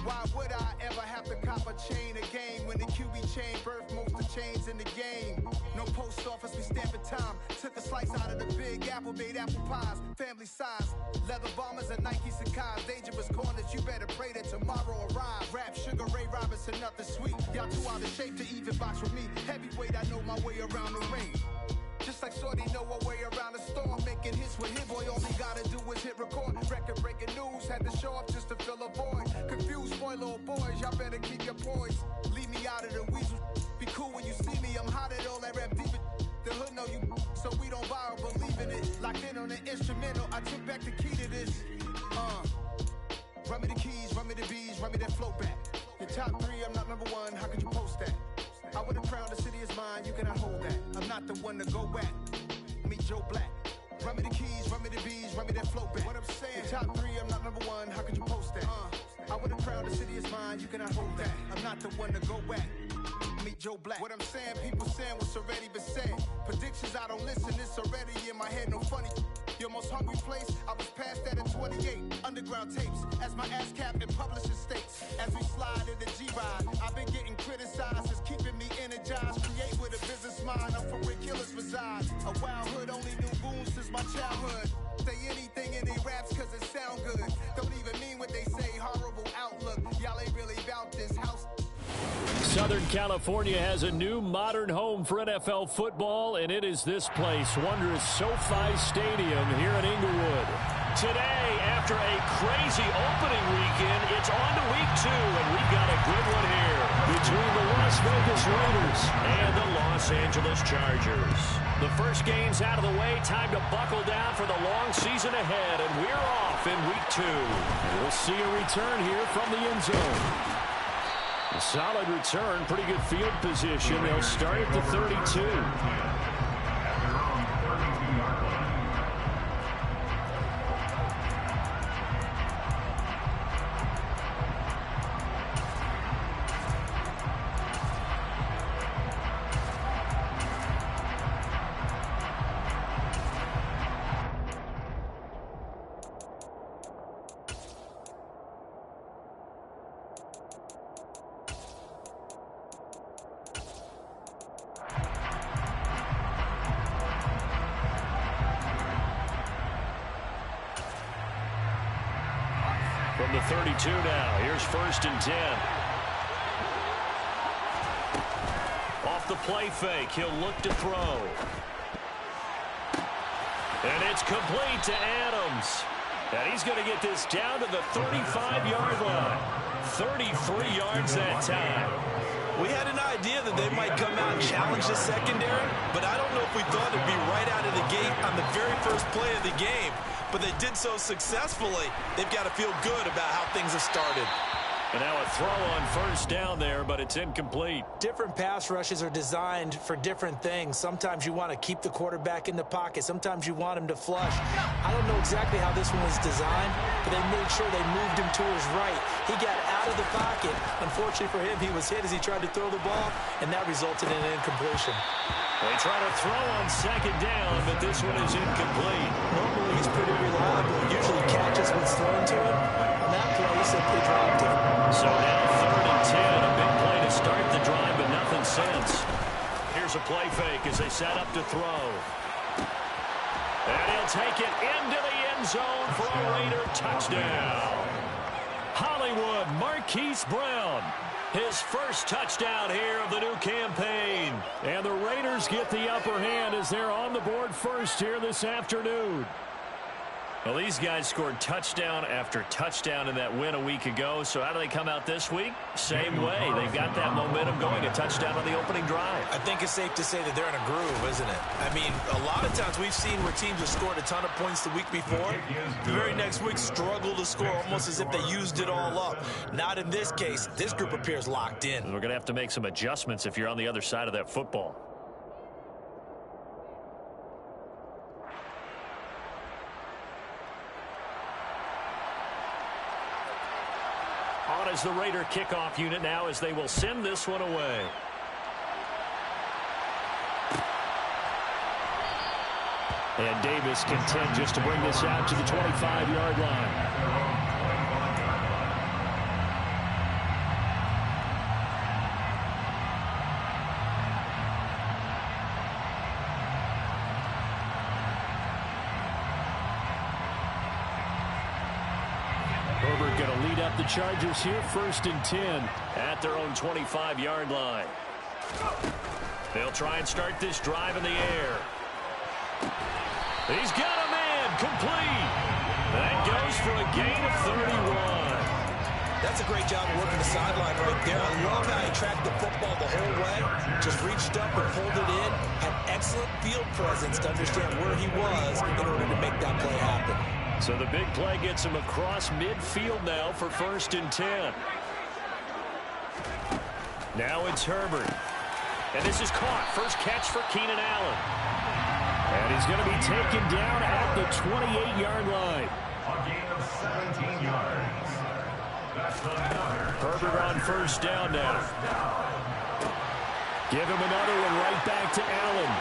Why would I ever have to cop a chain again when the QB chain birthed most of the chains in the game? No post office, we stamping time. Took a slice out of the Big Apple, made apple pies, family size. Leather bombers and Nike Sacai's. Dangerous corners, you better pray that tomorrow arrives. Rap, Sugar Ray Robinson, nothing sweet. Y'all too out of shape to even box with me. Heavyweight, I know my way around the ring. Just like Shorty know her way around the storm. Making hits with Hit Boy, all he gotta do is hit record. Record breaking news, had to show up just to fill a void. Confused boy, little boys, y'all better keep your poise. Leave me out of the weasel. Be cool when you see me, I'm hot at all that rap deep. The hood know you, so we don't borrow, believe in it. Locked in on the instrumental, I took back the key to this. Run me the keys, run me the bees, run me that flow back. Your top 3, I'm not number 1, how could you post that? I would've crowned the city is mine, you cannot hold that. I'm not the one to go back. Meet Joe Black. Run me the keys, run me the bees, run me that flow back. What I'm saying, your top 3, I'm not number 1, how could you post that? I would've crowned the city is mine, you cannot hold that. I'm not the one to go back. Meet Joe Black. What I'm saying, people saying what's already been said. Predictions, I don't listen, it's already in my head, no funny. Your most hungry place, I was past that at 28. Underground tapes, as my ass cap in publishing states. As we slide in the G-Ride, I've been getting criticized, it's keeping me energized. Create with a business mind, I'm from where killers reside. A wild hood, only knew goons since my childhood. Say anything in they raps cause it sound good. Don't even mean what they say, horrible outlook. Y'all ain't really about this house. Southern California has a new modern home for NFL football, and it is this place, wondrous SoFi Stadium here in Inglewood. Today, after a crazy opening weekend, it's on to week 2, and we've got a good one here between the Las Vegas Raiders and the Los Angeles Chargers. The first game's out of the way, time to buckle down for the long season ahead, and we're off in week 2. We'll see a return here from the end zone. A solid return, pretty good field position. They'll start at the 32. From the 32 now, here's 1st and 10. Off the play fake, he'll look to throw. And it's complete to Adams. And he's going to get this down to the 35-yard line. 33 yards that time. We had an idea that they might come out and challenge the secondary, but I don't know if we thought it'd be right out of the gate on the very first play of the game. But they did so successfully, they've got to feel good about how things have started. And now a throw on 1st down there, but it's incomplete. Different pass rushes are designed for different things. Sometimes you want to keep the quarterback in the pocket. Sometimes you want him to flush. I don't know exactly how this one was designed, but they made sure they moved him to his right. He got out of the pocket. Unfortunately for him, he was hit as he tried to throw the ball, and that resulted in an incompletion. They try to throw on 2nd down, but this one is incomplete. Normally, he's pretty reliable. Usually catches what's thrown to him. On that play, he simply dropped it. So now 3rd and 10, a big play to start the drive, but nothing since. Here's a play fake as they set up to throw. And he'll take it into the end zone for a Raider touchdown. Hollywood Marquise Brown, his first touchdown here of the new campaign. And the Raiders get the upper hand as they're on the board first here this afternoon. Well, these guys scored touchdown after touchdown in that win a week ago. So how do they come out this week? Same way. They've got that momentum going, a touchdown on the opening drive. I think it's safe to say that they're in a groove, isn't it? I mean, a lot of times we've seen where teams have scored a ton of points the week before. The very next week struggle to score almost as if they used it all up. Not in this case. This group appears locked in. We're going to have to make some adjustments if you're on the other side of that football. On as the Raider kickoff unit now as they will send this one away. And Davis content just to bring this out to the 25-yard line. Herbert going to lead up the Chargers here, 1st and 10 at their own 25-yard line. They'll try and start this drive in the air. He's got a man, complete. That goes for a gain of 31. That's a great job of working the sideline right there. I love how he tracked the football the whole way. Just reached up and pulled it in. Had excellent field presence to understand where he was in order to make that play happen. So the big play gets him across midfield now for 1st and 10. Now it's Herbert. And this is caught. First catch for Keenan Allen. And he's going to be taken down at the 28-yard line. A gain of 17 yards. That's another. Herbert on 1st down now. Give him another one right back to Allen.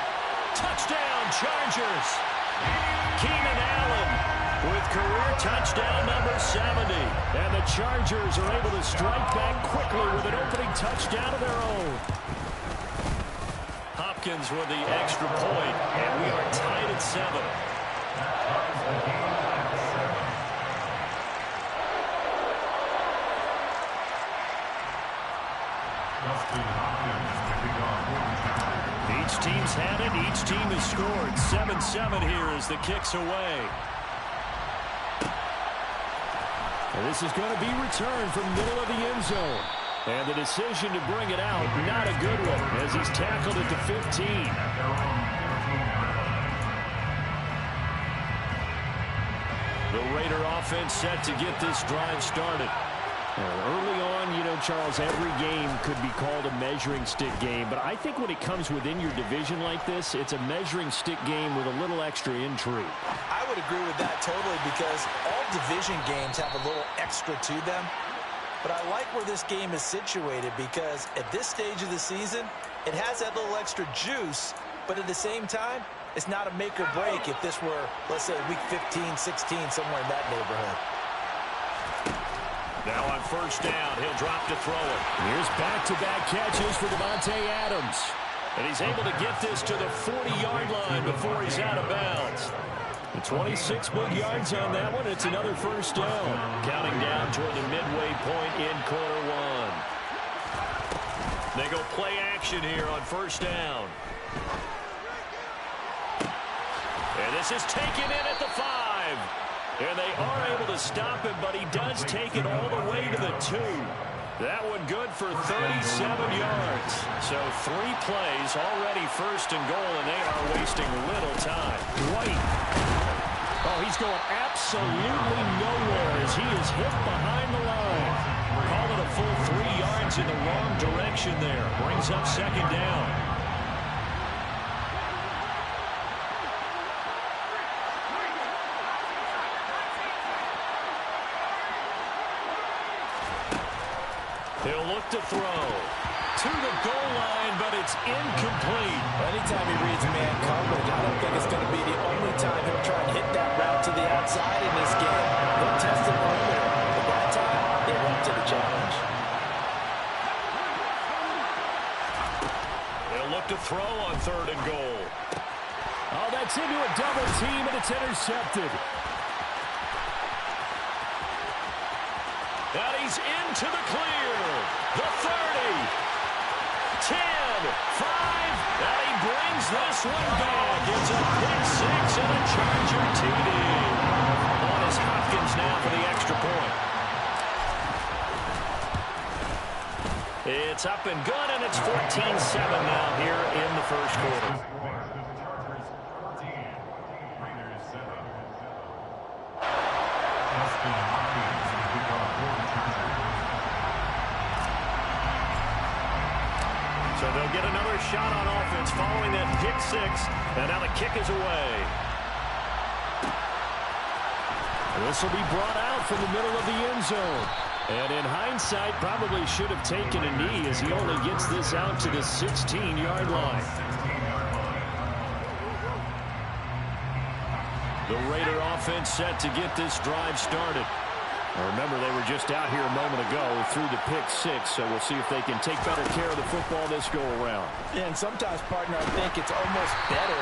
Touchdown, Chargers. Keenan Allen with career touchdown number 70. And the Chargers are able to strike back quickly with an opening touchdown of their own. Hopkins with the extra point, and we are tied at 7. Each team's had it. Each team has scored. 7-7 here as the kick's away. And this is going to be returned from the middle of the end zone. And the decision to bring it out, not a good one, as he's tackled at the 15. The Raider offense set to get this drive started. Early on, you know, Charles, every game could be called a measuring stick game. But I think when it comes within your division like this, it's a measuring stick game with a little extra intrigue. I would agree with that totally, because all division games have a little extra to them. But I like where this game is situated, because at this stage of the season, it has that little extra juice. But at the same time, it's not a make or break if this were, let's say, week 15, 16, somewhere in that neighborhood. Now on 1st down, he'll drop to throw it. Here's back-to-back catches for Davante Adams. And he's able to get this to the 40-yard line before he's out of bounds. 26 big yards on that one. It's another 1st down. Counting down toward the midway point in quarter 1. They go play action here on 1st down. And this is taken in at the 5. And they are able to stop him, but he does take it all the way to the 2. That one good for 37 yards. So 3 plays, already 1st and goal, and they are wasting little time. White. Oh, he's going absolutely nowhere as he is hit behind the line. Call it a full 3 yards in the wrong direction there. Brings up 2nd down. He'll look to throw to the goal line, but it's incomplete. Anytime he reads man coverage, I don't think it's going to be the only time he'll try and hit that route to the outside in this game. They'll test the perimeter, but that time, they're up to the challenge. They'll look to throw on 3rd and goal. Oh, that's into a double team, and it's intercepted. And he's into the clear. The 30, 10, 5, and he brings this one back. It's a pick 6 and a Charger TD. On is Hopkins now for the extra point. It's up and good, and it's 14-7 now here in the 1st quarter. So they'll get another shot on offense following that pick 6, and now the kick is away. This will be brought out from the middle of the end zone. And in hindsight, probably should have taken a knee as he only gets this out to the 16-yard line. The Raider offense set to get this drive started. Remember, they were just out here a moment ago through the pick 6, so we'll see if they can take better care of the football this go-around. And sometimes, partner, I think it's almost better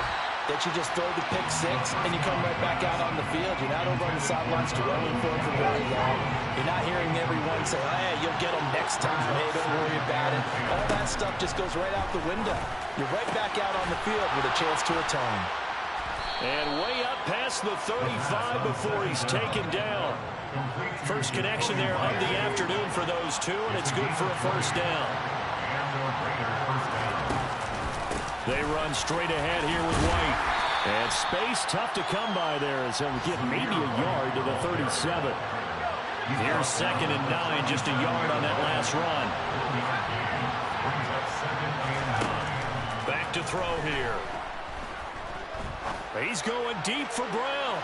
that you just throw the pick six and you come right back out on the field. You're not over on the sidelines dwelling for very long. You're not hearing everyone say, hey, you'll get them next time. Hey, don't worry about it. All that stuff just goes right out the window. You're right back out on the field with a chance to atone. And way up past the 35 before he's taken down. First connection there of the afternoon for those two, and it's good for a first down. They run straight ahead here with White. And space tough to come by there as he'll get maybe a yard to the 37. Here's 2nd and 9, just a yard on that last run. Back to throw here. He's going deep for Brown.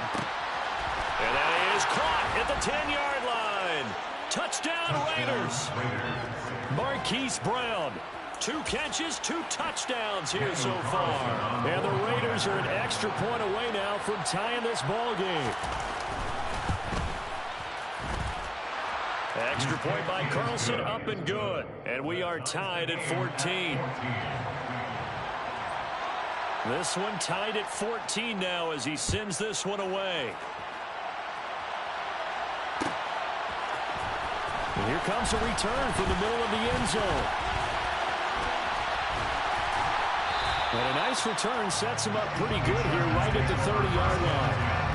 And that is caught at the 10-yard line. Touchdown, Raiders. Marquise Brown. 2 catches, 2 touchdowns here so far. And the Raiders are an extra point away now from tying this ball game. Extra point by Carlson, up and good. And we are tied at 14. This one tied at 14 now as he sends this one away. And here comes a return from the middle of the end zone. And a nice return sets him up pretty good here right at the 30-yard line.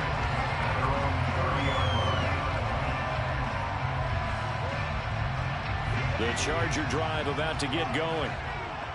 The Charger drive about to get going.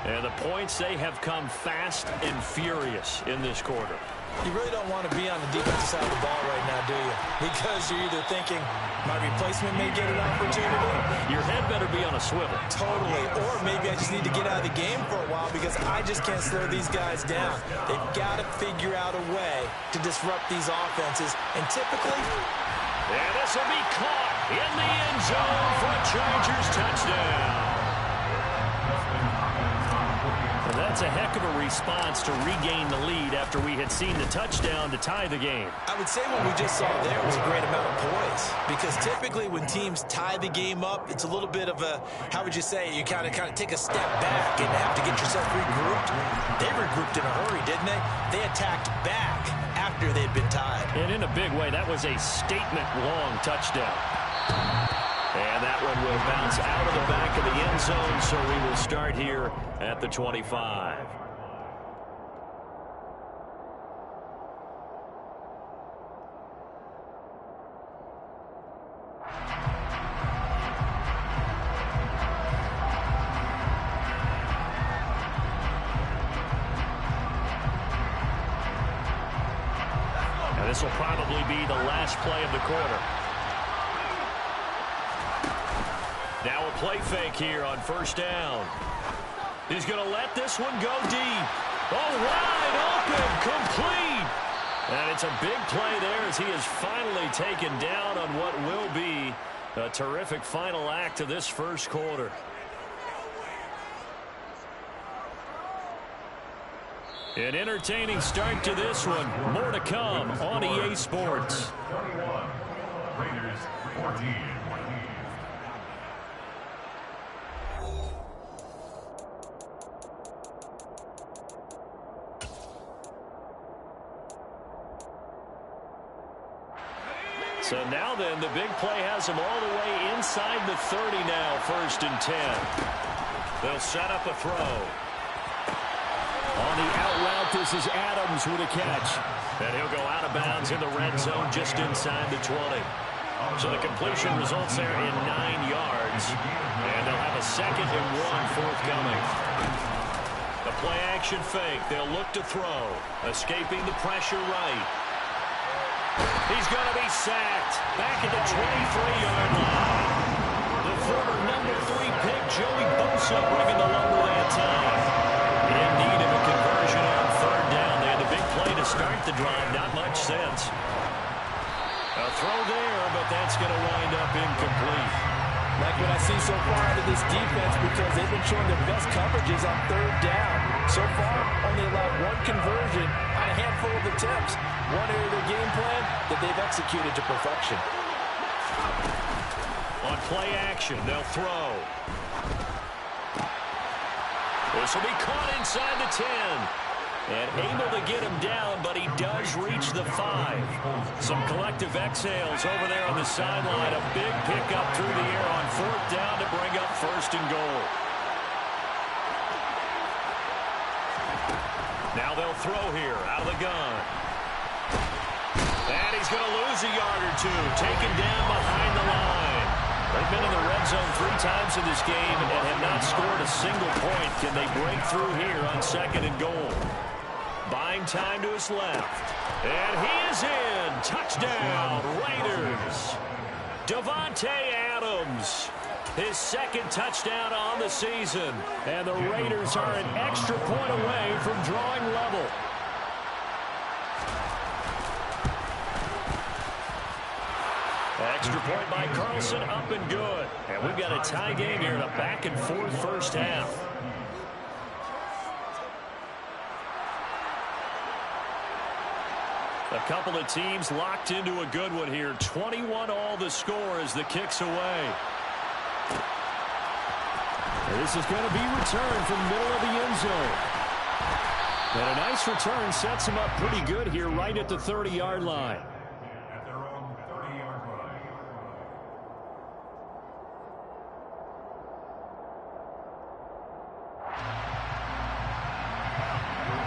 And the points, they have come fast and furious in this quarter. You really don't want to be on the defensive side of the ball right now, do you? Because you're either thinking, my replacement may get an opportunity. Your head better be on a swivel. Totally. Or maybe I just need to get out of the game for a while because I just can't slow these guys down. They've got to figure out a way to disrupt these offenses. And typically... And this will be caught in the end zone for a Chargers touchdown. And that's a heck of a response to regain the lead after we had seen the touchdown to tie the game. I would say what we just saw there was a great amount of poise. Because typically when teams tie the game up, it's a little bit of a, how would you say, you kind of take a step back and have to get yourself regrouped. They regrouped in a hurry, didn't they? They attacked back after they'd been tied. And in a big way, that was a statement-long touchdown. And that one will bounce out of the back of the end zone, so we will start here at the 25. And this will probably be the last play of the quarter. Now a play fake here on first down. He's going to let this one go deep. Oh, wide open, complete. And it's a big play there as he is finally taken down on what will be a terrific final act of this first quarter. An entertaining start to this one. More to come on EA Sports. 21, Raiders 14. So now then, the big play has him all the way inside the 30 now, 1st and 10. They'll set up a throw. On the out route, this is Adams with a catch. And he'll go out of bounds in the red zone just inside the 20. So the completion results there in 9 yards. And they'll have a 2nd and 1 forthcoming. The play action fake. They'll look to throw. Escaping the pressure right. He's going to be sacked back at the 23-yard line. The former number 3 pick, Joey Bosa, bringing the lumber that time. In need of a conversion on 3rd down. They had a big play to start the drive. Not much sense. A throw there, but that's going to wind up incomplete. Like what I see so far out of this defense because they've been showing their best coverages on 3rd down. So far, only allowed 1 conversion on a handful of attempts. One area of their game plan that they've executed to perfection. On play action, they'll throw. This will be caught inside the 10. And able to get him down, but he does reach the 5. Some collective exhales over there on the sideline. A big pickup through the air on 4th down to bring up 1st and goal. Now they'll throw here out of the gun. And he's going to lose a yard or 2. Taken down behind the line. They've been in the red zone 3 times in this game and have not scored a single point. Can they break through here on 2nd and goal? Buying time to his left. And he is in. Touchdown, Raiders. Davante Adams. His 2nd touchdown on the season. And the Raiders are an extra point away from drawing level. Extra point by Carlson, up and good. And we've got a tie game here in a back-and-forth first half. A couple of teams locked into a good one here. 21-all the score as the kick's away. This is going to be returned from the middle of the end zone. And a nice return sets him up pretty good here right at the 30-yard line. At their own 30-yard line.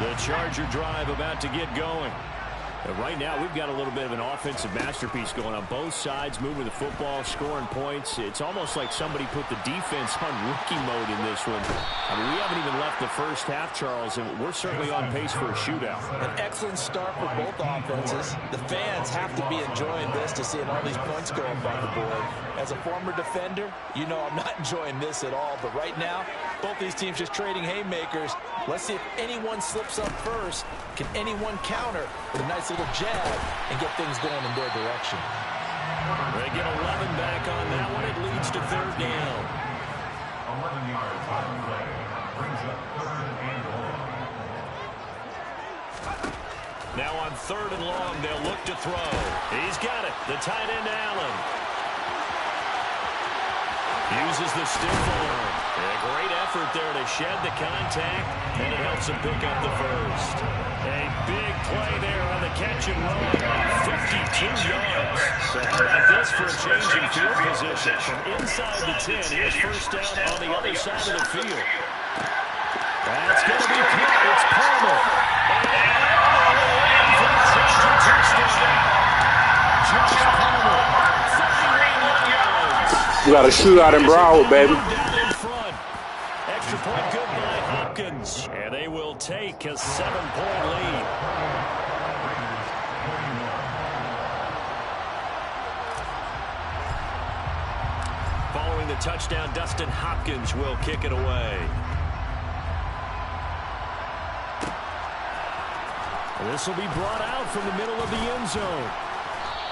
The Charger drive about to get going. And right now, we've got a little bit of an offensive masterpiece going on both sides, moving the football, scoring points. It's almost like somebody put the defense on rookie mode in this one. I mean, we haven't even left the first half, Charles, and we're certainly on pace for a shootout. An excellent start for both offenses. The fans have to be enjoying this to seeing all these points go up on the board. As a former defender, you know I'm not enjoying this at all. But right now, both these teams just trading haymakers. Let's see if anyone slips up first. Can anyone counter with a nice little jab and get things going in their direction? They get 11 back on that one. It leads to 3rd down. 11 yards on the play. Brings up 3rd and long. Now on 3rd and long, they'll look to throw. He's got it. The tight end, Allen. Uses the stiff arm. A great effort there to shed the contact, and it helps him pick up the 1st. A big play there on the catch and run. 52 yards. So how about this for a change in field position? From inside the 10, here's 1st down on the other side of the field. That's going to be caught. It's Palmer. And for the Charger touchdown. Josh Palmer. 31 yards. You got a shootout in Broward, baby. Extra point good by Hopkins. And they will take a 7-point lead. Following the touchdown, Dustin Hopkins will kick it away. This will be brought out from the middle of the end zone.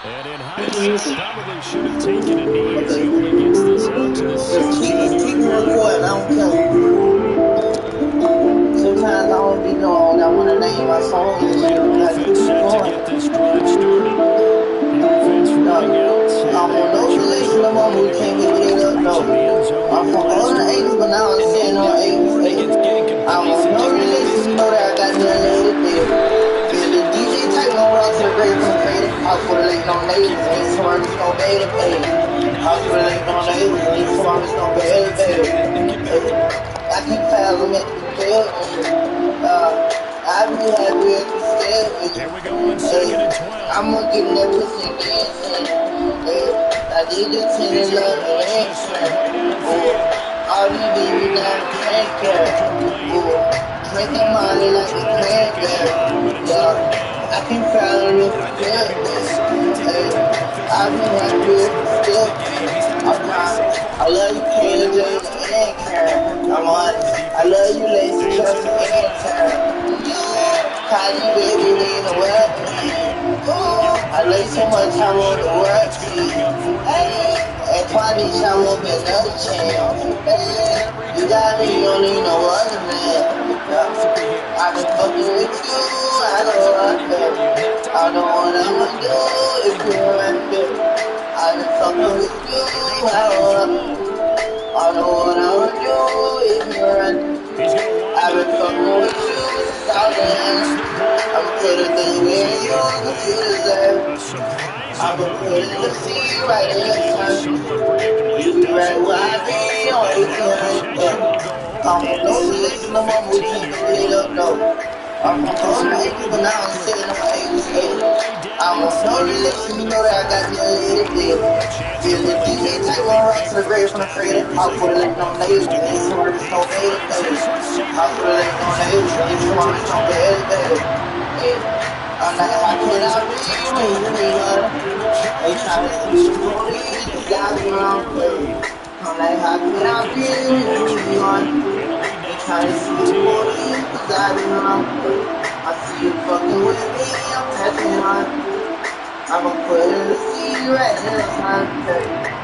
And in hindsight, probably should have taken a knee as he only gets this out to the 16-yard line. Sometimes I don't be knowing I want to name my song and shit. Offense set to get this drive started. The offense running out. I'm on no selection of them who can't get it up, no. I'm from all the 80s, but now I'm saying on 80s. I'm on no relation, know that I got nothing to do. The DJ type gon' run to the grave from faded. I was relating on neighbors, ain't smart, it's no beta, baby. I was relating on neighbors, ain't smart, it's no beta, baby. I keep passing at the field. I be happy at the scale. Here we go on 2nd and 12. I'm gonna give that pussy again. I did the 10 and 11 all these babies now can't care. Drinking money like a crackhead. I can follow you for goodness. I be happy at the scale. I love you, Caleb, and Karen. I'm on. I love you, Lacey, Chelsea, and Karen. Kylie, baby, we in the world. I love you so much, I want the world to you. And party, I want another chance. You got me, you don't need no other man. I been fucking with you, I don't want to. I know what I'ma do if you want to. I been fucking with you, I don't want to. I know what I'ma do if you want to. I've been fucking with you since I was you deserve. A surprising I'ma move put to it go to for see it. you right And there, even son. somewhat predictably, You it be right doesn't where I lead. be on And now ATM. possession will go I'm over on no inside list the no more, we take it 15-yard head up, line. no. I'm on Gets no it list, going but now I'm quickly. sitting on my All the way down I'm on no inside the list, 5 and of you the know that I got football. me a little bit. A chance to Feel it, really give me a cap tight off one a run big to the grave first from the half cradle. here as I'll they put a follow lick on up the first label, and and goal. somebody He so bad, finds baby. his receiver I'll put a lick wide on the for the label, and Charger somebody so touchdown. bad, baby. Hey, I'm like, 4 how can yards I on the read when touchdown you run. run? And the They Chargers try to make the see the story quickly to police, cause hang I be on to their around, baby. lead. I'm like, how can They I read continue the when extra you run? drive, and the lead They now up try to to see the 14. police, cause I be around, baby. I see you fucking with me, I'm catching on. I'ma put it in the seat right now, son.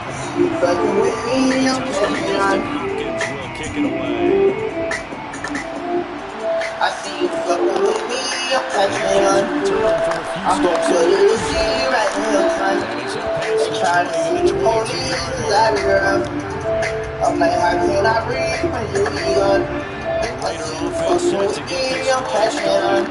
I see you fucking with me, I'm Touchdown, catching Dustin on. Hopkins will kick it away. I see you fucking with me, I'm catching Hopkins on. returning from a few I'ma steps in put the it in the end seat zone. right now, son. And he's up past They the try to 20 to see the the police, 22-yard cause I line. be around. I'm like, how can I breathe when you be gone? The I Raider see you offense fucking set with to get this me, I'm drive catching started. on.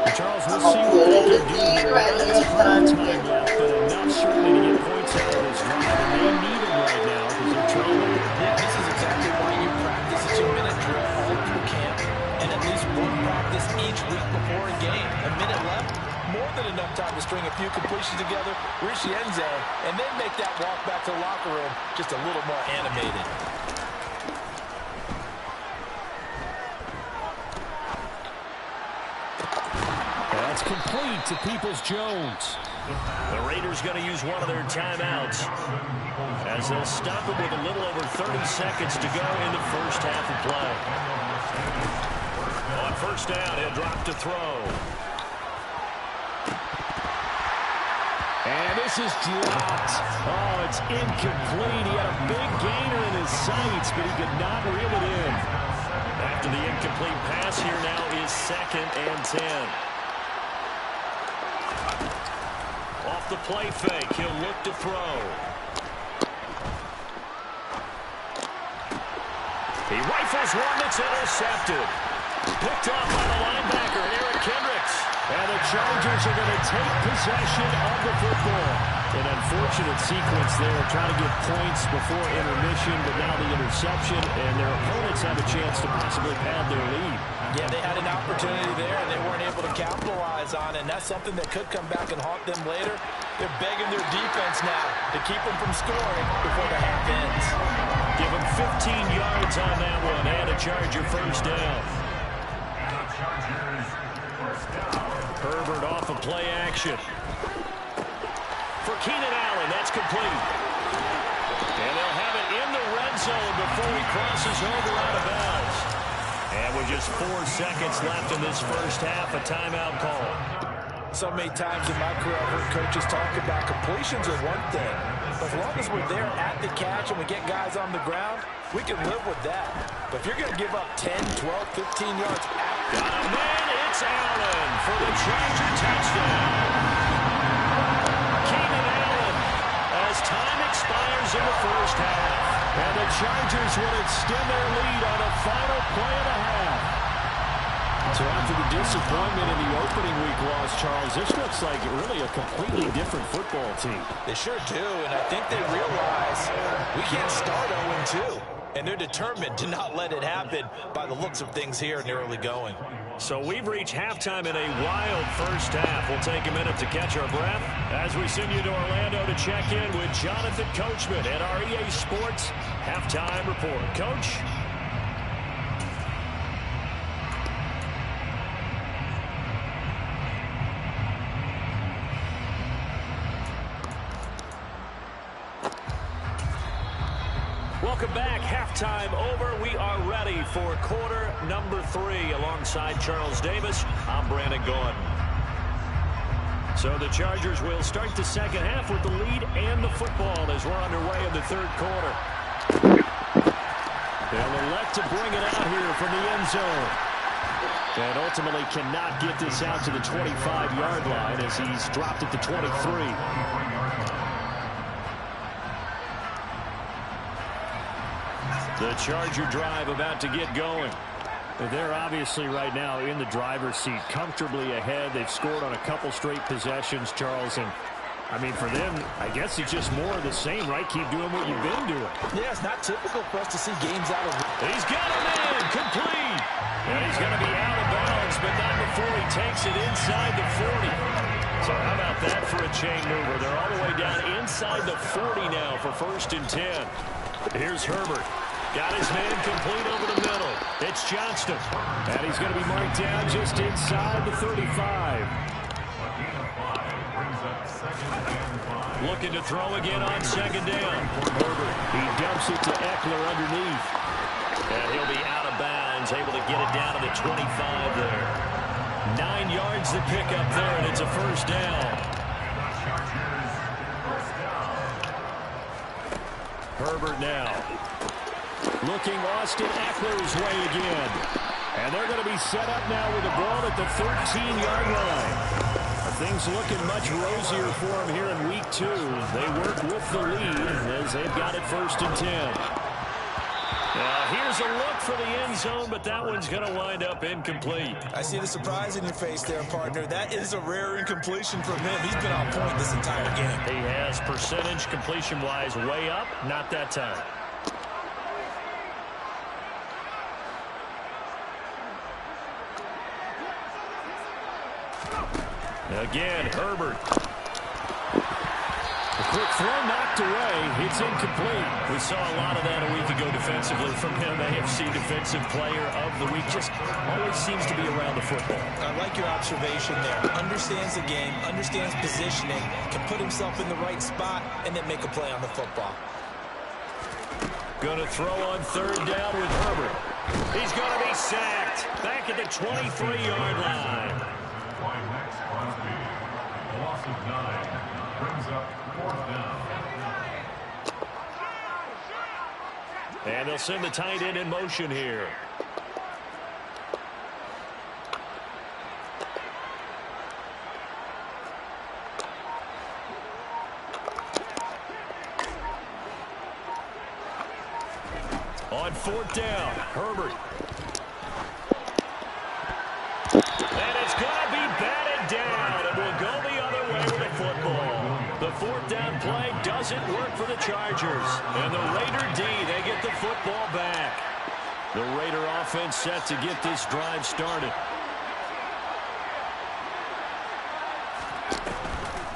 And Charles, we'll I'ma see what put they it in can the do seat here. right Not a now, ton of son. time left, but enough certainly to get points out of this drive, and they need them right now because they're trailing. Yeah, this is exactly why you practice a 2-minute drill all through camp and at least one practice each week before a game. A minute left, more than enough time to string a few completions together, reach the end zone, and then make that walk back to the locker room just a little more animated. That's complete to Peoples-Jones. The Raiders going to use one of their timeouts as they'll stop it with a little over 30 seconds to go in the first half of play. On first down, he'll drop to throw. And this is dropped. Oh, it's incomplete. He had a big gainer in his sights, but he could not reel it in. After the incomplete pass, here now is 2nd and 10. Off the play fake, he'll look to throw. He rifles one that's intercepted. Picked up by the linebacker, Eric Kendricks. And the Chargers are going to take possession of the football. An unfortunate sequence there, trying to get points before intermission, but now the interception, and their opponents have a chance to possibly pad their lead. Yeah, they had an opportunity there, and they weren't able to capitalize on it, and that's something that could come back and haunt them later. They're begging their defense now to keep them from scoring before the half ends. Give them 15 yards on that one, and a Charger first down. Herbert off of play action. For Keenan Allen, that's complete. And they'll have it in the red zone before he crosses over out of bounds. And with just 4 seconds left in this first half, a timeout call. So many times in my career, I've heard coaches talk about completions are one thing. But as long as we're there at the catch and we get guys on the ground, we can live with that. But if you're going to give up 10, 12, 15 yards Got a man, it's Allen for the Charger touchdown. Keenan Allen as time expires in the first half. And the Chargers will extend their lead on a final play and a half. So after the disappointment in the opening week loss, Charles, this looks like really a completely different football team. They sure do, and I think they realize we can't start 0-2. And they're determined to not let it happen by the looks of things here in the early going. So we've reached halftime in a wild first half. We'll take a minute to catch our breath as we send you to Orlando to check in with Jonathan Coachman at our EA Sports Halftime Report. Coach? Welcome back. Halftime over. We are ready for quarter number 3 alongside Charles Davis. I'm Brandon Gaudin. So the Chargers will start the second half with the lead and the football as we're underway in the third quarter. They'll elect to bring it out here from the end zone. And ultimately cannot get this out to the 25-yard line as he's dropped at the 23. The Charger drive about to get going. They're obviously right now in the driver's seat, comfortably ahead. They've scored on a couple straight possessions, Charles. And, I mean, for them, I guess it's just more of the same, right? Keep doing what you've been doing. Yeah, it's not typical for us to see games out of... He's got him in, complete. And he's going to be out of bounds, but not before he takes it inside the 40. So how about that for a chain mover? They're all the way down inside the 40 now for 1st and 10. Here's Herbert. Got his man complete over the middle. It's Johnston. And he's going to be marked down just inside the 35. Looking to throw again on 2nd down. Herbert, he dumps it to Eckler underneath. And he'll be out of bounds, able to get it down to the 25 there. 9 yards to pick up there, and it's a 1st down. Herbert now. Looking Austin Eckler's way again. And they're going to be set up now with the ball at the 13-yard line. Things looking much rosier for him here in week 2. They work with the lead as they've got it 1st and 10. Now here's a look for the end zone, but that one's going to wind up incomplete. I see the surprise in your face there, partner. That is a rare incompletion from him. He's been on point this entire game. He has percentage completion-wise way up, not that time. Again, Herbert. A quick throw knocked away. It's incomplete. We saw a lot of that a week ago defensively from him. AFC Defensive Player of the Week. Just always seems to be around the football. I like your observation there. Understands the game, understands positioning, can put himself in the right spot, and then make a play on the football. Going to throw on 3rd down with Herbert. He's going to be sacked. Back at the 23-yard line. Loss of 9 brings up 4th down. And they'll send the tight end in motion here. On 4th down, Herbert. And it's going to be batted down, and we'll go the other way with the football. The 4th down play doesn't work for the Chargers. And the Raider D, they get the football back. The Raider offense set to get this drive started.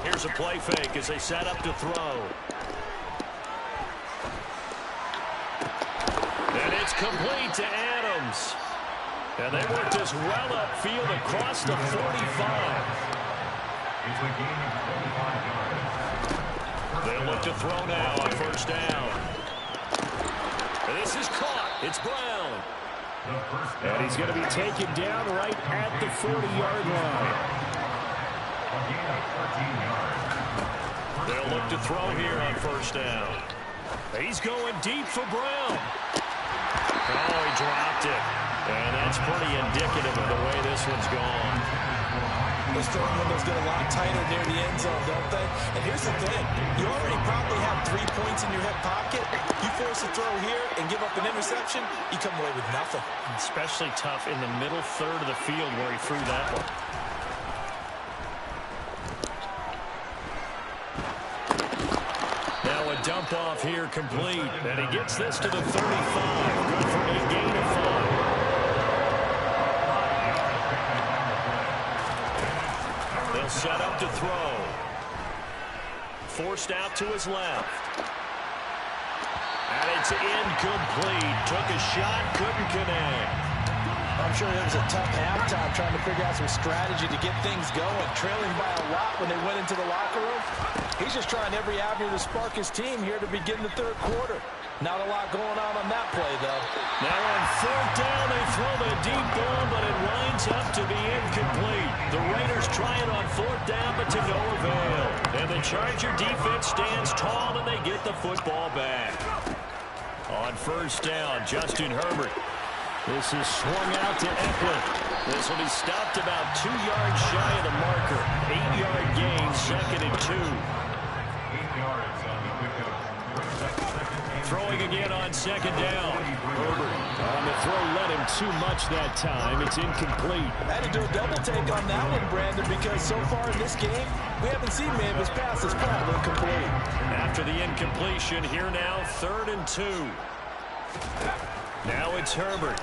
Here's a play fake as they set up to throw. And it's complete to Adams. And they worked this well upfield across the 45. It's a gain of 25 yards. They'll look to throw now on 1st down. And this is caught. It's Brown. And he's going to be taken down right at the 40-yard line. A gain of 13 yards. They'll look to throw here on 1st down. He's going deep for Brown. Oh, he dropped it. And that's pretty indicative of the way this one's gone. Those throwing windows get a lot tighter near the end zone, don't they? And here's the thing. You already probably have 3 points in your hip pocket. You force a throw here and give up an interception, you come away with nothing. Especially tough in the middle third of the field where he threw that one. Now a dump off here complete. And he gets this to the 35. Good for a gain of 5. They'll set up to throw. Forced out to his left. And it's incomplete. Took a shot, couldn't connect. I'm sure it was a tough halftime trying to figure out some strategy to get things going. Trailing by a lot when they went into the locker room. He's just trying every avenue to spark his team here to begin the 3rd quarter. Not a lot going on that play, though. Now on 4th down, they throw the deep ball, but it winds up to be incomplete. The Raiders try it on 4th down, but to no avail. And the Charger defense stands tall, and they get the football back. On 1st down, Justin Herbert. This is swung out to Eckler. This will be stopped about 2 yards shy of the marker. 8-yard gain, 2nd and 2. 8 yards on the pickup. Throwing again on 2nd down. Herbert On the throw, led him too much that time. It's incomplete. I had to do a double take on that one, Brandon, because so far in this game, we haven't seen Memphis pass this call incomplete. After the incompletion, here now, 3rd and 2. Now it's Herbert.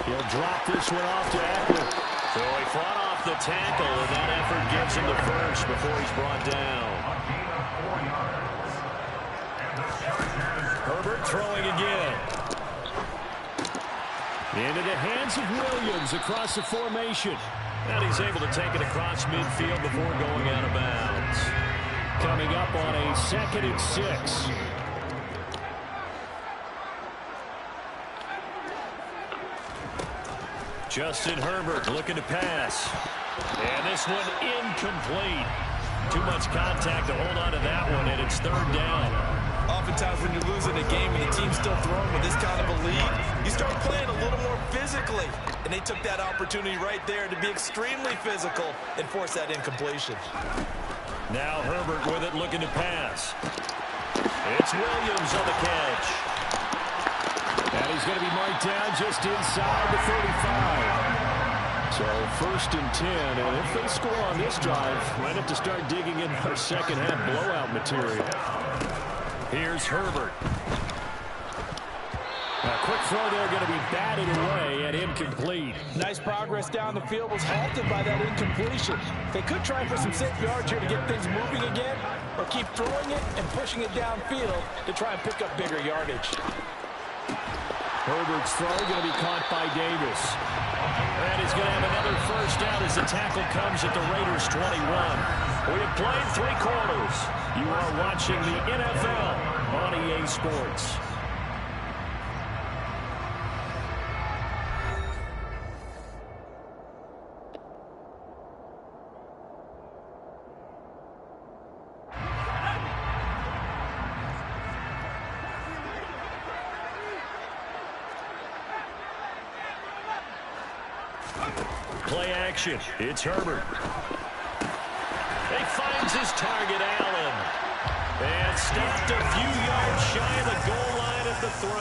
He'll drop this one off to Eckler. So he fought off the tackle, and that effort gives him the first before he's brought down. Herbert throwing again. Into the hands of Williams across the formation. And he's able to take it across midfield before going out of bounds. Coming up on a 2nd and 6. Justin Herbert looking to pass. And this one incomplete. Too much contact to hold on to that one, and it's 3rd down. Oftentimes when you're losing a game and the team's still throwing with this kind of a lead, you start playing a little more physically. And they took that opportunity right there to be extremely physical and force that incompletion. Now Herbert with it, looking to pass. It's Williams on the catch. And he's going to be marked down just inside the 35. So 1st and 10, and if they score on this drive, might have to start digging in our second half blowout material. Here's Herbert. A quick throw there, going to be batted away and incomplete. Nice progress down the field, was halted by that incompletion. They could try for some safe yards here to get things moving again, or keep throwing it and pushing it downfield to try and pick up bigger yardage. Herbert's throw going to be caught by Davis. And he's going to have another first down as the tackle comes at the Raiders' 21. We have played 3 quarters. You are watching the NFL on EA Sports. Play action. It's Herbert. He finds his target, Allen. And stopped a few yards shy of the goal line at the 3.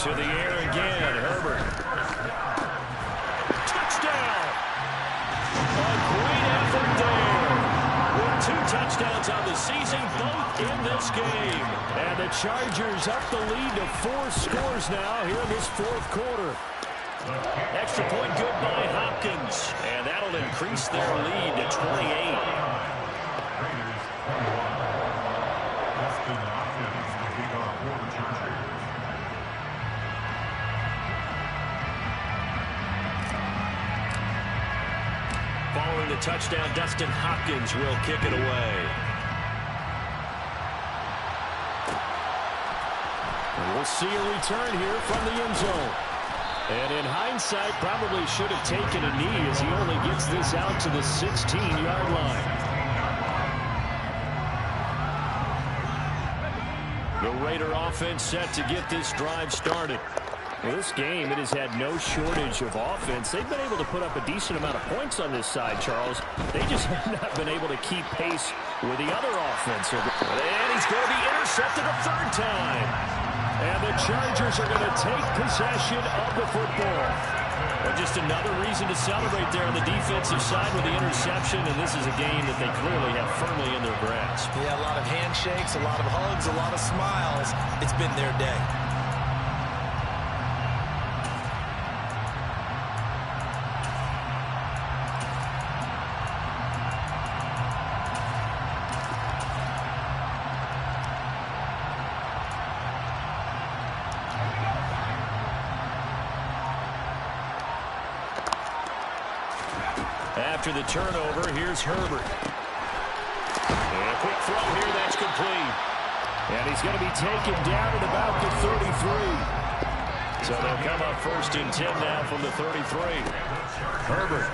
To the air again, Herbert. Touchdown! A great effort there. With 2 touchdowns on the season, both in this game. And the Chargers up the lead to 4 scores now here in this 4th quarter. Extra point good by Hopkins. And that'll increase their lead to 28. Following the touchdown, Dustin Hopkins will kick it away. And we'll see a return here from the end zone. And in hindsight, probably should have taken a knee as he only gets this out to the 16-yard line. The Raider offense set to get this drive started. Well, this game, it has had no shortage of offense. They've been able to put up a decent amount of points on this side, Charles. They just have not been able to keep pace with the other offense. And he's going to be intercepted a 3rd time. And the Chargers are going to take possession of the football. Well, just another reason to celebrate there on the defensive side with the interception, and this is a game that they clearly have firmly in their grasp. Yeah, a lot of handshakes, a lot of hugs, a lot of smiles. It's been their day. After the turnover, here's Herbert. And a quick throw here, that's complete. And he's going to be taken down at about the 33. So they'll come up 1st and 10 now from the 33. Herbert.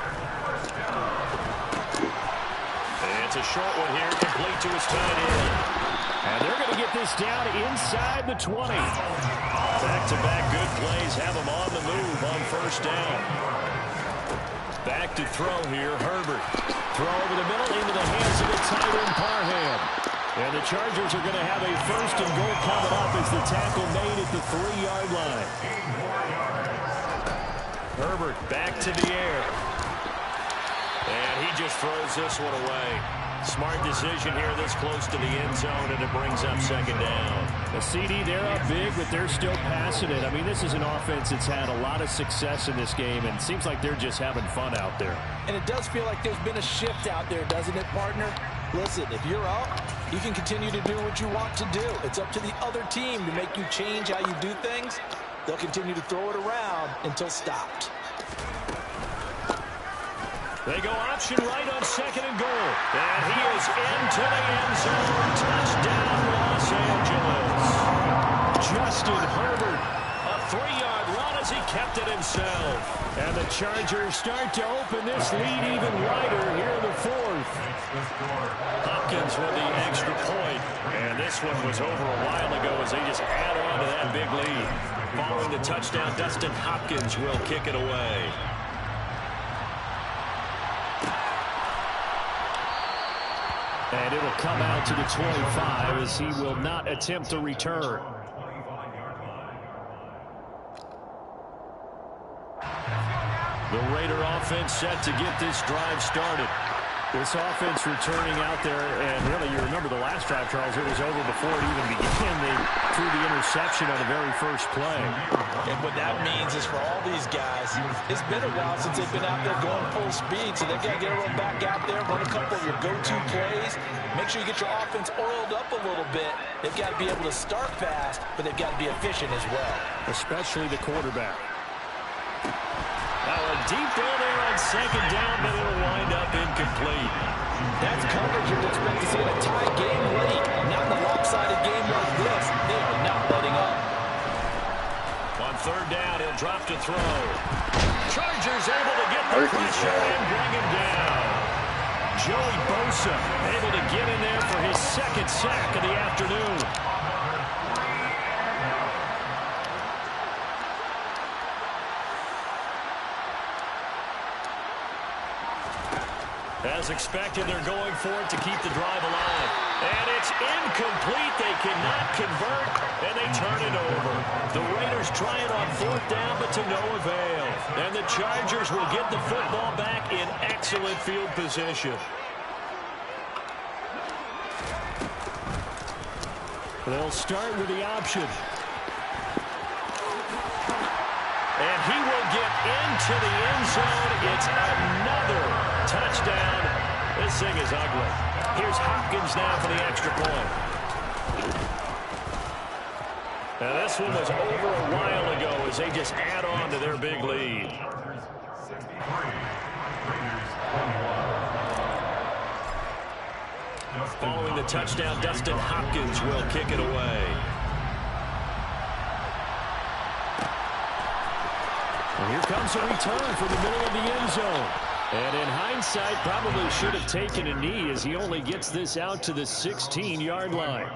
And it's a short one here, complete to his tight end. And they're going to get this down inside the 20. Back-to-back good plays have them on the move on 1st down. Back to throw here, Herbert. Throw over the middle into the hands of the tight end, Parham. And the Chargers are going to have a first and goal coming up as the tackle made at the 3-yard line. Herbert back to the air. And he just throws this one away. Smart decision here this close to the end zone, and it brings up second down. The CD, they're up big, but they're still passing it. I mean, this is an offense that's had a lot of success in this game, and it seems like they're just having fun out there. And it does feel like there's been a shift out there, doesn't it, partner? Listen, if you're up, you can continue to do what you want to do. It's up to the other team to make you change how you do things. They'll continue to throw it around until stopped. They go option right on second and goal. And he is into the end zone. Touchdown, Los Angeles. Justin Herbert, a 3-yard run as he kept it himself. And the Chargers start to open this lead even wider here in the fourth. Hopkins with the extra point. And this one was over a while ago as they just add on to that big lead. Following the touchdown, Dustin Hopkins will kick it away. And it'll come out to the 25 as he will not attempt to return. The Raider offense set to get this drive started. This offense returning out there, and really, you remember the last drive, Charles, it was over before it even began. They threw the interception on the very first play. And what that means is for all these guys, it's been a while since they've been out there going full speed, so they've got to get everyone back out there, run a couple of your go-to plays, make sure you get your offense oiled up a little bit. They've got to be able to start fast, but they've got to be efficient as well. Especially the quarterback. Now a deep ball there on second down, but it'll wind up incomplete. That's coverage you'd expect to see in a tie game late. Not in a lopsided game like this. They are not letting up. On third down, he'll drop to throw. Chargers able to get the pressure and bring him down. Joey Bosa able to get in there for his second sack of the afternoon. As expected, they're going for it to keep the drive alive. And it's incomplete. They cannot convert, and they turn it over. The Raiders try it on fourth down, but to no avail. And the Chargers will get the football back in excellent field position. They'll start with the option. And he will get into the end zone. It's another touchdown. This thing is ugly. Here's Hopkins now for the extra point. Now this one was over a while ago as they just add on to their big lead. Following the touchdown, Dustin Hopkins will kick it away. And here comes a return from the middle of the end zone. And in hindsight, probably should have taken a knee as he only gets this out to the 16-yard line.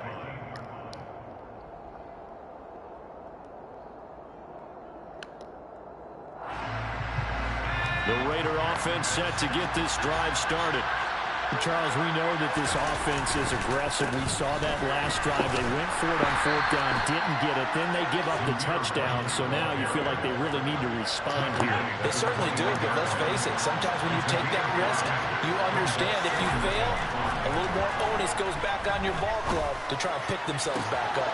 The Raider offense set to get this drive started. Charles, we know that this offense is aggressive. We saw that last drive. They went for it on fourth down, didn't get it. Then they give up the touchdown. So now you feel like they really need to respond here. They certainly do, but let's face it. Sometimes when you take that risk, you understand if you fail, a little more onus goes back on your ball club to try and pick themselves back up.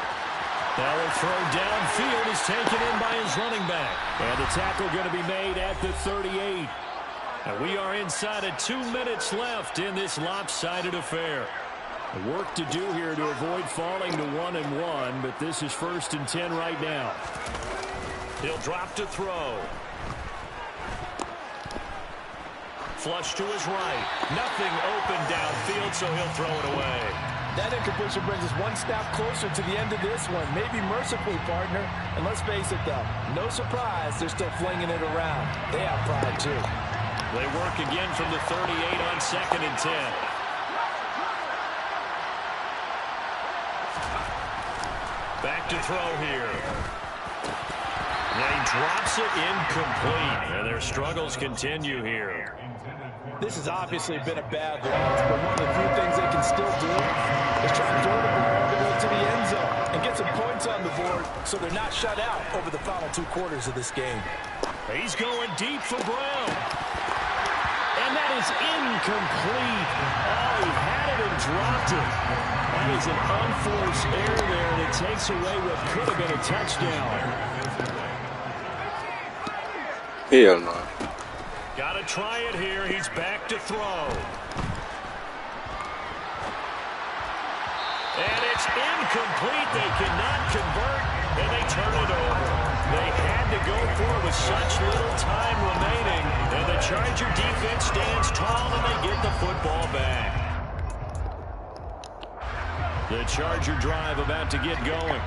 Now a throw downfield is taken in by his running back. And the tackle going to be made at the 38. And we are inside of 2 minutes left in this lopsided affair. Work to do here to avoid falling to 1-1, but this is 1st and 10 right now. He'll drop to throw. Flush to his right. Nothing open downfield, so he'll throw it away. That incompletion brings us one step closer to the end of this one. Maybe mercifully, partner. And let's face it, though, no surprise, they're still flinging it around. They have pride, too. They work again from the 38 on 2nd and 10. Back to throw here. They drops it incomplete, and their struggles continue here. This has obviously been a bad loss, but one of the few things they can still do is try to throw the ball all the way to the end zone and get some points on the board so they're not shut out over the final 2 quarters of this game. He's going deep for Brown. And that is incomplete. Oh, he had it and dropped it. That is an unforced error there, and it takes away what could have been a touchdown. Hell no. Got to try it here. He's back to throw. And it's incomplete. They cannot convert, and they turn it over. They had to go for it with such little time remaining, and the Charger defense stands tall, and they get the football back. The Charger drive about to get going.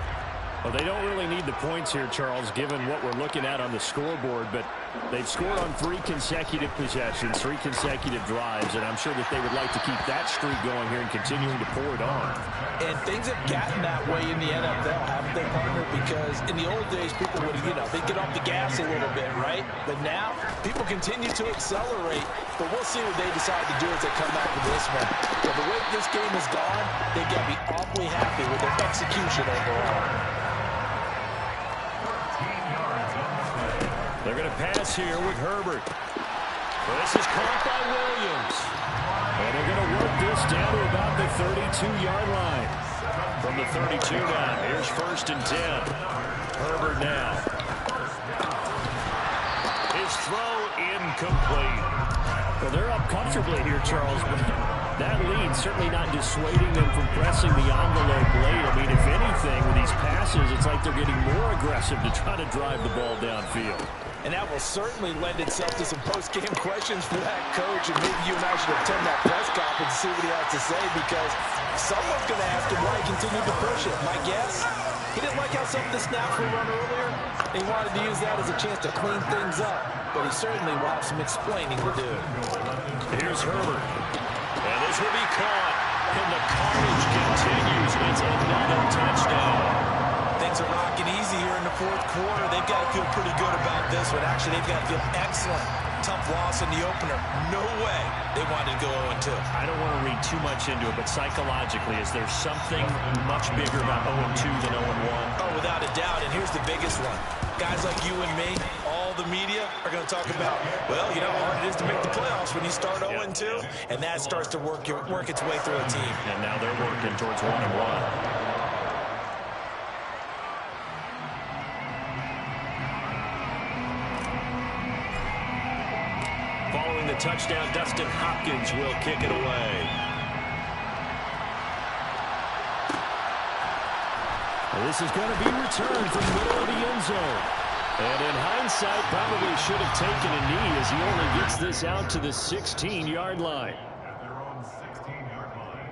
Well, they don't really need the points here, Charles, given what we're looking at on the scoreboard, but they've scored on 3 consecutive possessions, 3 consecutive drives, and I'm sure that they would like to keep that streak going here and continuing to pour it on. And things have gotten that way in the NFL, haven't they, partner? Because in the old days, people would, they'd get off the gas a little bit, right? But now, people continue to accelerate, but we'll see what they decide to do as they come back to this one. But the way this game has gone, they've got to be awfully happy with their execution overall. They're going to pass here with Herbert. Well, this is caught by Williams. And they're going to work this down to about the 32-yard line. From the 32 now, here's 1st and 10. Herbert now. His throw incomplete. Well, they're up comfortably here, Charles, but that lead certainly not dissuading them from pressing the envelope late. I mean, if anything, with these passes, it's like they're getting more aggressive to try to drive the ball downfield. And that will certainly lend itself to some post-game questions for that coach. And maybe you and I should attend that press conference and see what he has to say, because someone's going to ask him why he continued to push it. My guess, he didn't like how some of the snaps were run earlier, and he wanted to use that as a chance to clean things up. But he certainly will have some explaining to do. Here's Herbert. And this will be caught. And the carnage continues. It's another touchdown. Things are rocking easy here in the 4th quarter. They've got to feel pretty good about this one. Actually, they've got to feel excellent. Tough loss in the opener. No way they wanted to go 0-2. I don't want to read too much into it, but psychologically, is there something much bigger about 0-2 than 0-1? Oh, without a doubt, and here's the biggest one. Guys like you and me, all the media are going to talk about, well, you know how hard it is to make the playoffs when you start 0-2, and that starts to work its way through a team. And now they're working towards 1-1. Following the touchdown, Dustin Hopkins will kick it away. Well, this is going to be returned from the middle of the end zone. And in hindsight, probably should have taken a knee as he only gets this out to the 16-yard line. At their own 16-yard line.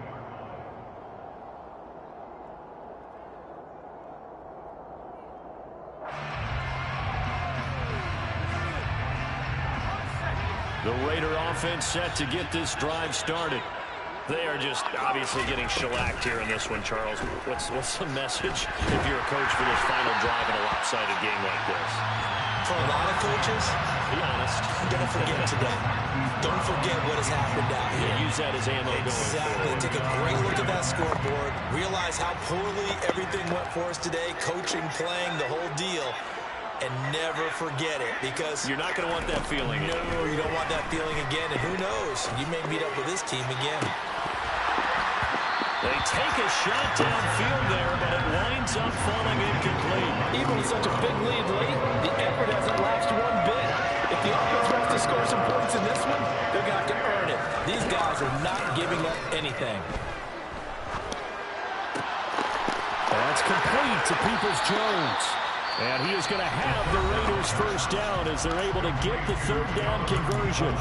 The Raider offense set to get this drive started. They are just obviously getting shellacked here in this one, Charles. What's the message if you're a coach for this final drive in a lopsided game like this? For a lot of coaches, be honest. Don't forget today. Don't forget what has happened out here. Yeah, use that as ammo going forward. Take a great look at that scoreboard. Realize how poorly everything went for us today. Coaching, playing, the whole deal. And never forget it, because you're not going to want that feeling again. No, you don't want that feeling again. And who knows? You may meet up with this team again. They take a shot downfield there, but it winds up falling incomplete. Even with such a big lead late, the effort hasn't lapsed one bit. If the offense wants to score some points in this one, they're going to have to earn it. These guys are not giving up anything. That's complete to Peoples-Jones. And he is going to have the Raiders first down as they're able to get the 3rd down conversion.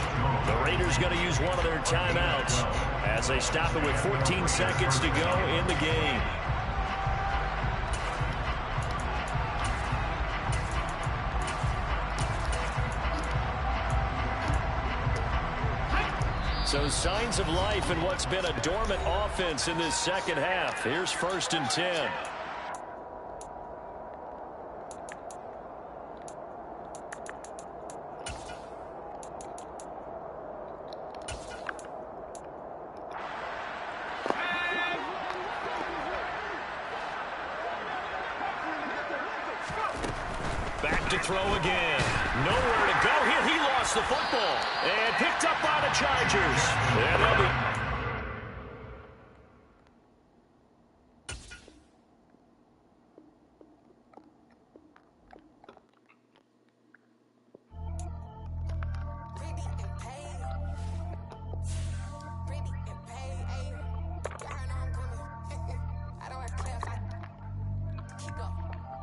The Raiders going to use one of their timeouts as they stop it with 14 seconds to go in the game. So signs of life in what's been a dormant offense in this second half. Here's 1st and 10. throw again. Nowhere to go here. He lost the football. And picked up by the Chargers. And they'll be...